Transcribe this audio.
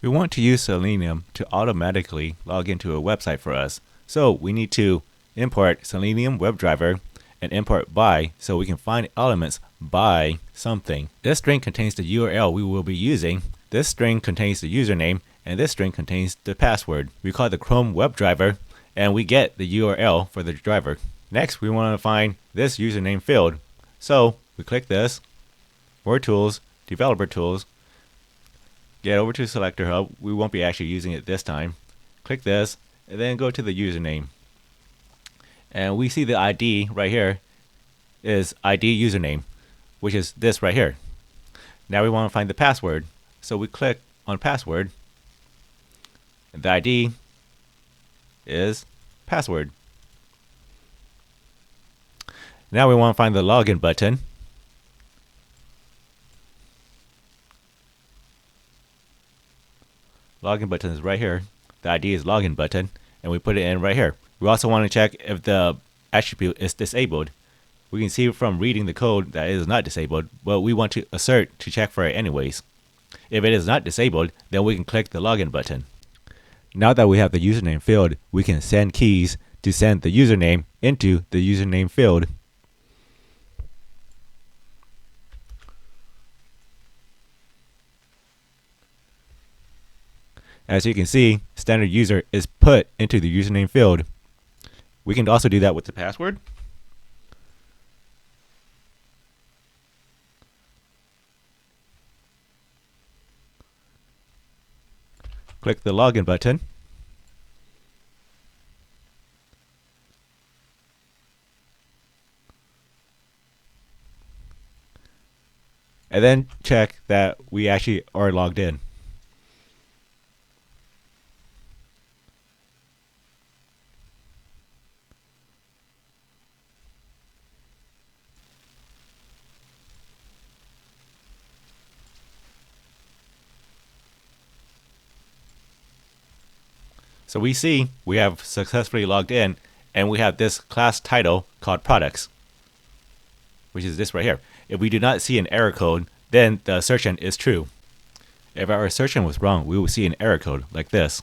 We want to use Selenium to automatically log into a website for us. So we need to import Selenium WebDriver and import by so we can find elements by something. This string contains the URL we will be using. This string contains the username, and this string contains the password. We call it the Chrome WebDriver, and we get the URL for the driver. Next, we want to find this username field. So we click this, More Tools, Developer Tools, get over to Selector Hub. We won't be actually using it this time. Click this, and then go to the username. And we see the ID right here is ID username, which is this right here. Now we want to find the password. So we click on password, and the ID is password. Now we want to find the login button. Login button is right here. The ID is login button, and we put it in right here. We also want to check if the attribute is disabled. We can see from reading the code that it is not disabled, but we want to assert to check for it anyways. If it is not disabled, then we can click the login button. Now that we have the username field, we can send keys to send the username into the username field. As you can see, standard user is put into the username field. We can also do that with the password. Click the login button. And then check that we actually are logged in. So we see we have successfully logged in, and we have this class title called products, which is this right here. If we do not see an error code, then the assertion is true. If our assertion was wrong, we will see an error code like this.